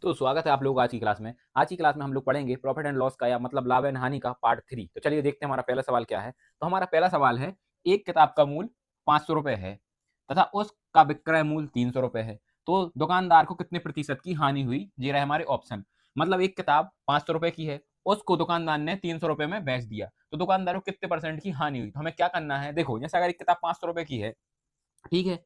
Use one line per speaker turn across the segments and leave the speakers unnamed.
तो स्वागत है आप लोगों का आज की क्लास में। आज की क्लास में हम लोग पढ़ेंगे प्रॉफिट एंड लॉस का या मतलब लाभ एंड हानि का पार्ट 3। तो चलिए देखते हैं हमारा पहला सवाल क्या है। तो हमारा पहला सवाल है, एक किताब का मूल्य 500 रुपए है तथा उसका विक्रय मूल्य 300 रुपए है, तो दुकानदार को कितने प्रतिशत की हानि हुई? ये रहे हमारे ऑप्शन। मतलब एक किताब 500 रुपए की है, उसको दुकानदार ने 300 रुपए में बेच दिया, तो दुकानदार को कितने परसेंट की हानि हुई? तो हमें क्या करना है, देखो जैसे अगर एक किताब 500 रुपए की है, ठीक है,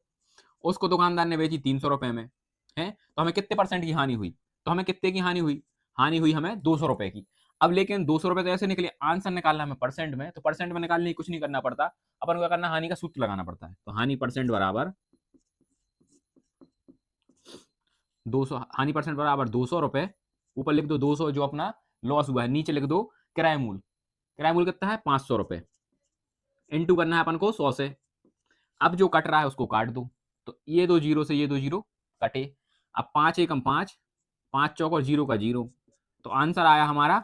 उसको दुकानदार ने बेची 300 रुपए में है, तो हमें कितने परसेंट की हानि हुई? तो हमें कितने की हानि हुई? हानि हुई हमें 200 रुपए की। अब लेकिन 200 रुपए तो ऐसे निकले, आंसर निकालना हमें परसेंट में, तो परसेंट में निकालने की कुछ नहीं करना पड़ता, अपन को क्या करना, हानि का सूत्र लगाना पड़ता है। तो हानि परसेंट बराबर 200, हानि परसेंट बराबर 200 रुपए, ऊपर लिख दो 200 जो अपना लॉस हुआ है, नीचे लिख दो किराया मूल्य। किराया मूल्य कितना है? 500 रुपए। इंटू करना है अपन को 100 से। अब जो कट रहा है उसको काट दो, तो ये दो जीरो से ये दो जीरो कटे। अब 5 एकम 5, 5 चौक और जीरो का जीरो, तो आंसर आया हमारा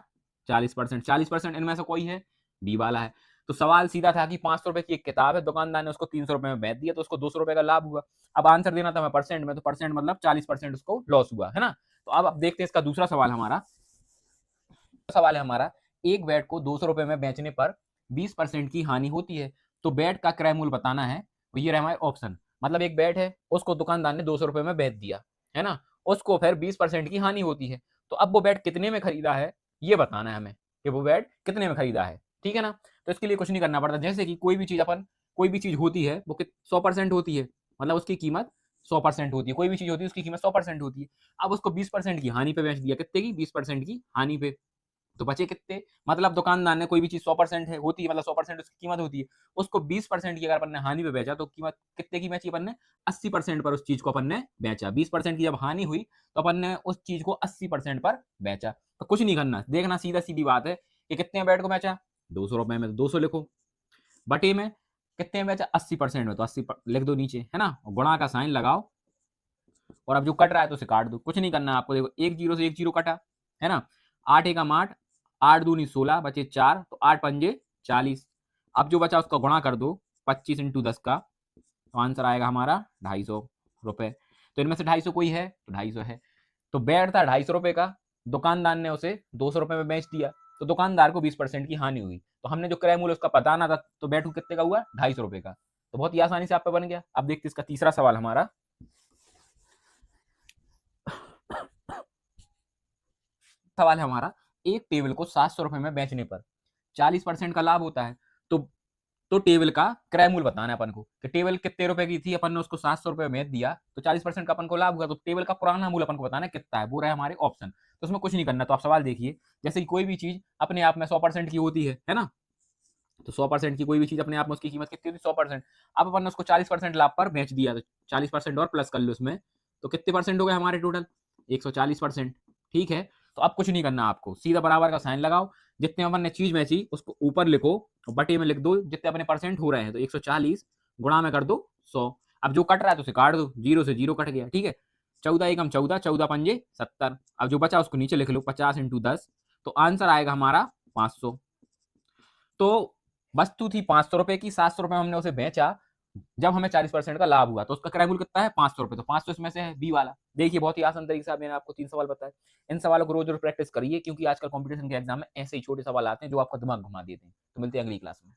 40%। 40% इनमें से कोई है? बी वाला है। तो सवाल सीधा था कि 500 रुपए की एक किताब है, दुकानदार ने उसको 300 रुपए में बेच दिया, तो उसको 200 रुपए का लाभ हुआ। अब आंसर देना था हमें परसेंट में, तो परसेंट मतलब 40% उसको लॉस हुआ है ना। तो अब देखते हैं इसका दूसरा सवाल। हमारा सवाल है हमारा, एक बैट को 200 रुपए में बेचने पर 20% की हानि होती है, तो बैट का क्रय मूल्य बताना है। तो ये रहे हमारे ऑप्शन। मतलब एक बैट है, उसको दुकानदार ने 200 रुपए में बेच दिया है ना, उसको फिर 20% की हानि होती है, तो अब वो बैट कितने में खरीदा है ये बताना है हमें, कि वो बैट कितने में खरीदा है। ठीक है ना। तो इसके लिए कुछ नहीं करना पड़ता, जैसे कि कोई भी चीज होती है वो 100% होती है, मतलब उसकी कीमत 100% होती है। कोई भी चीज होती है उसकी कीमत 100% होती है। अब उसको 20% की हानि पे बेच दिया, कितने की? 20% की हानि पे, तो बचे कितने? मतलब दुकानदार ने कोई भी चीज 100% है होती है, मतलब 100% उसकी कीमत होती है, उसको 20% की अगर अपन ने हानि पे बेचा, तो कीमत कितने की बेची अपन ने? 80% पर उस चीज को अपन ने बेचा। 20% की जब हानि हुई तो अपन ने उस चीज को 80% पर बेचा। तो कुछ नहीं करना, देखना सीधा सीधी बात है कि कितने बैट को बेचा? 200 रुपए में, तो 200 लिखो। बटे में कितने में बेचा? 80% में, तो 80 लिख दो नीचे, है ना, गुणा का साइन लगाओ, और अब जो कट रहा है तो उसे काट दो। कुछ नहीं करना आपको, देखो एक जीरो से एक जीरो कटा, है ना। 8 एकम 8, 8 दूनी 16, बचे 4, तो 8 पंजे 40। अब जो बचा उसका गुणा कर दो 25 इंटू 10 का, तो आंसर आएगा हमारा 250 रुपए। तो इनमें से 250 कोई है? तो 250 है। तो बैट था 250 रुपए का, दुकानदार ने उसे 200 रुपए में बेच दिया, तो दुकानदार को 20% की हानि हुई। तो हमने जो क्रय मूल्य उसका बताना था, तो बैट को कितने का हुआ? 250 रुपए का। तो बहुत ही आसानी से आप पे बन गया। अब देखते इसका तीसरा सवाल। हमारा सवाल है हमारा, एक टेबल को 700 रुपए में बेचने पर 40% का लाभ होता है, तो टेबल का क्रय मूल्य बताना है अपन को, कि टेबल कितने रुपए की थी, अपन ने उसको 700 रुपए में बेच दिया, तो 40% का अपन को लाभ हुआ, तो टेबल का पुराना मूल्य अपन को बताना है कितना है, वो रहे हमारे ऑप्शन। तो उसमें कुछ नहीं करना, तो आप सवाल देखिए, जैसे कि कोई भी चीज अपने आप में 100% की होती है ना, तो 100% की कोई भी चीज अपने आप में उसकी कीमत कितनी होती है? 100%। अब अपन ने उसको 40% लाभ पर बेच दिया, तो 40% और प्लस कर लो उसमें, तो कितने परसेंट हो गए हमारे टोटल? 140%। ठीक है। तो अब कुछ नहीं करना आपको, सीधा बराबर का साइन लगाओ, जितने अपन ने चीज बेची उसको ऊपर लिखो, और बटे में लिख दो जितने अपने परसेंट हो रहे हैं, तो 140 गुणा में कर दो 100। अब जो कट रहा है तो उसे काट दो, जीरो से जीरो कट गया। ठीक है। 14 एकम 14, 14 पंजे 70। अब जो बचा उसको नीचे लिख लो, 50 इंटू 10, तो आंसर आएगा हमारा 500। तो वस्तु थी 500 रुपए की, 700 रुपए में हमने उसे बेचा, जब हमें 40% का लाभ हुआ, तो उसका क्रय मूल्य कितना है? 500 रुपए। तो 500 इसमें से है बी वाला। देखिए बहुत ही आसान तरीके से मैंने आपको 3 सवाल बताए। इन सवालों को रोज रोज प्रैक्टिस करिए, क्योंकि आजकल कंपटीशन के एग्जाम में ऐसे ही छोटे सवाल आते हैं जो आपका दिमाग घुमा देते हैं। तो मिलते हैं अगली क्लास में।